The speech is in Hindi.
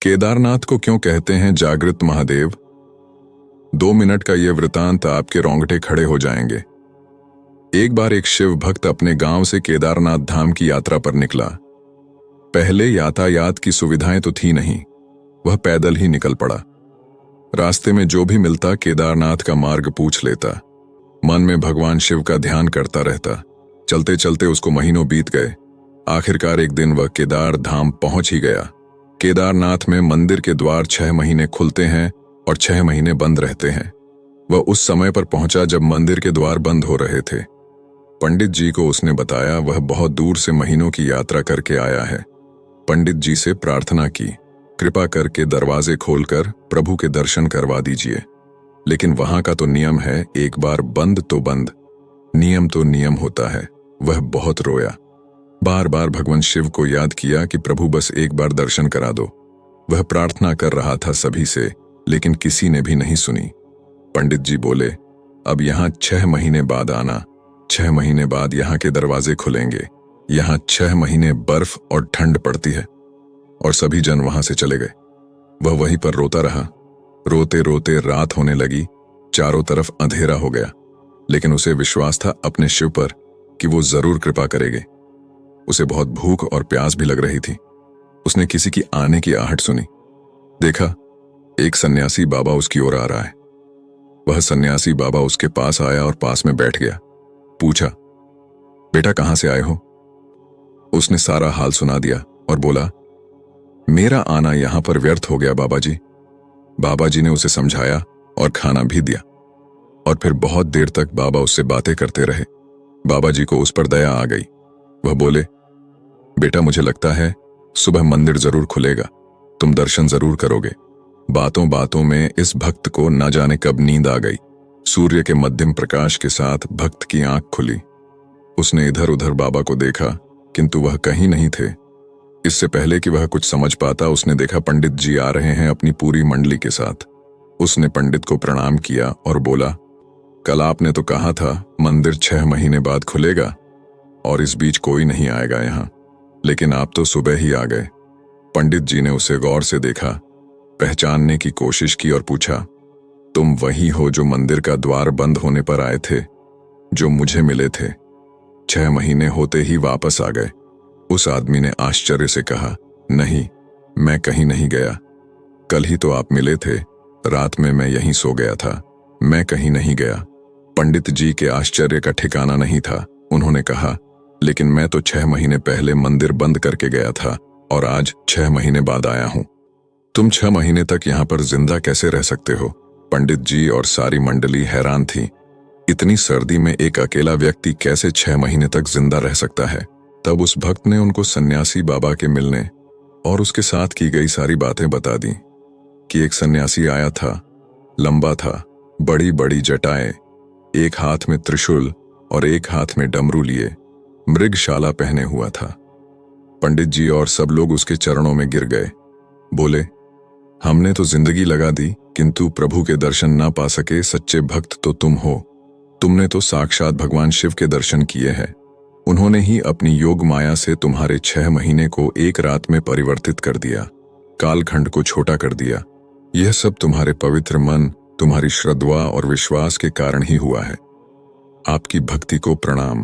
केदारनाथ को क्यों कहते हैं जागृत महादेव? 2 मिनट का यह वृतांत आपके रोंगटे खड़े हो जाएंगे। एक बार एक शिव भक्त अपने गांव से केदारनाथ धाम की यात्रा पर निकला। पहले यातायात की सुविधाएं तो थी नहीं, वह पैदल ही निकल पड़ा। रास्ते में जो भी मिलता केदारनाथ का मार्ग पूछ लेता। मन में भगवान शिव का ध्यान करता रहता। चलते चलते उसको महीनों बीत गए। आखिरकार एक दिन वह केदार धाम पहुंच ही गया। केदारनाथ में मंदिर के द्वार 6 महीने खुलते हैं और 6 महीने बंद रहते हैं। वह उस समय पर पहुंचा जब मंदिर के द्वार बंद हो रहे थे। पंडित जी को उसने बताया वह बहुत दूर से महीनों की यात्रा करके आया है। पंडित जी से प्रार्थना की, कृपा करके दरवाजे खोलकर प्रभु के दर्शन करवा दीजिए। लेकिन वहां का तो नियम है, एक बार बंद तो बंद, नियम तो नियम होता है। वह बहुत रोया, बार बार भगवान शिव को याद किया कि प्रभु बस एक बार दर्शन करा दो। वह प्रार्थना कर रहा था सभी से, लेकिन किसी ने भी नहीं सुनी। पंडित जी बोले, अब यहाँ 6 महीने बाद आना। 6 महीने बाद यहाँ के दरवाजे खुलेंगे। यहाँ 6 महीने बर्फ और ठंड पड़ती है। और सभी जन वहां से चले गए। वह वहीं पर रोता रहा। रोते रोते रात होने लगी, चारों तरफ अंधेरा हो गया। लेकिन उसे विश्वास था अपने शिव पर कि वो जरूर कृपा करेंगे। उसे बहुत भूख और प्यास भी लग रही थी। उसने किसी की आने की आहट सुनी। देखा, एक सन्यासी बाबा उसकी ओर आ रहा है। वह सन्यासी बाबा उसके पास आया और पास में बैठ गया। पूछा, बेटा कहां से आए हो? उसने सारा हाल सुना दिया और बोला, मेरा आना यहां पर व्यर्थ हो गया बाबा जी। बाबा जी ने उसे समझाया और खाना भी दिया। और फिर बहुत देर तक बाबा उससे बातें करते रहे। बाबा जी को उस पर दया आ गई। वह बोले, बेटा मुझे लगता है सुबह मंदिर जरूर खुलेगा, तुम दर्शन जरूर करोगे। बातों बातों में इस भक्त को न जाने कब नींद आ गई। सूर्य के मध्यम प्रकाश के साथ भक्त की आंख खुली। उसने इधर उधर बाबा को देखा, किंतु वह कहीं नहीं थे। इससे पहले कि वह कुछ समझ पाता, उसने देखा पंडित जी आ रहे हैं अपनी पूरी मंडली के साथ। उसने पंडित को प्रणाम किया और बोला, कल आपने तो कहा था मंदिर 6 महीने बाद खुलेगा और इस बीच कोई नहीं आएगा यहाँ, लेकिन आप तो सुबह ही आ गए। पंडित जी ने उसे गौर से देखा, पहचानने की कोशिश की और पूछा, तुम वही हो जो मंदिर का द्वार बंद होने पर आए थे, जो मुझे मिले थे? 6 महीने होते ही वापस आ गए। उस आदमी ने आश्चर्य से कहा, नहीं, मैं कहीं नहीं गया। कल ही तो आप मिले थे, रात में मैं यहीं सो गया था, मैं कहीं नहीं गया। पंडित जी के आश्चर्य का ठिकाना नहीं था। उन्होंने कहा, लेकिन मैं तो 6 महीने पहले मंदिर बंद करके गया था और आज 6 महीने बाद आया हूं। तुम 6 महीने तक यहां पर जिंदा कैसे रह सकते हो? पंडित जी और सारी मंडली हैरान थी। इतनी सर्दी में एक अकेला व्यक्ति कैसे 6 महीने तक जिंदा रह सकता है? तब उस भक्त ने उनको सन्यासी बाबा के मिलने और उसके साथ की गई सारी बातें बता दी कि एक सन्यासी आया था, लंबा था, बड़ी बड़ी जटाएं, एक हाथ में त्रिशूल और एक हाथ में डमरू लिए, मृगशाला पहने हुआ था। पंडित जी और सब लोग उसके चरणों में गिर गए। बोले, हमने तो जिंदगी लगा दी, किंतु प्रभु के दर्शन ना पा सके सच्चे भक्त तो तुम हो। तुमने तो साक्षात भगवान शिव के दर्शन किए हैं। उन्होंने ही अपनी योग माया से तुम्हारे 6 महीने को एक रात में परिवर्तित कर दिया, कालखंड को छोटा कर दिया। यह सब तुम्हारे पवित्र मन, तुम्हारी श्रद्धा और विश्वास के कारण ही हुआ है। आपकी भक्ति को प्रणाम।